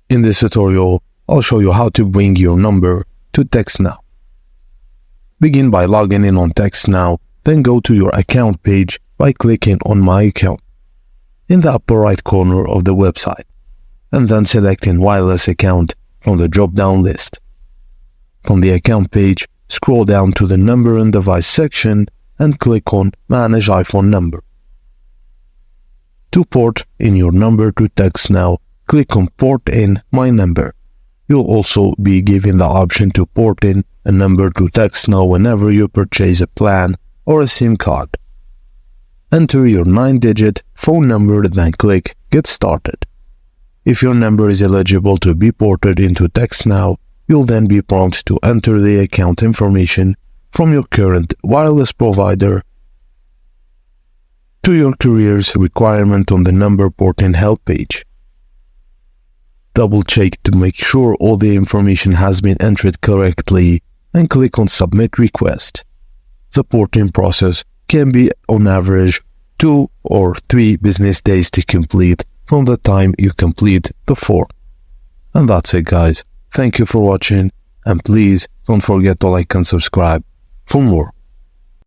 In this tutorial, I'll show you how to bring your number to Textnow. Begin by logging in on Textnow, then go to your account page by clicking on My Account in the upper right corner of the website, and then selecting Wireless Account from the drop-down list. From the account page, scroll down to the Number and Device section and click on Manage iPhone Number. To port in your number to Textnow, click on Port in My Number. You'll also be given the option to port in a number to Textnow whenever you purchase a plan or a SIM card. Enter your 9-digit phone number, then click Get Started. If your number is eligible to be ported into Textnow, you'll then be prompted to enter the account information from your current wireless provider to your carrier's requirement on the number porting help page. Double-check to make sure all the information has been entered correctly and click on Submit Request. The porting process can be on average 2 or 3 business days to complete from the time you complete the form. And that's it, guys. Thank you for watching, and please don't forget to like and subscribe for more.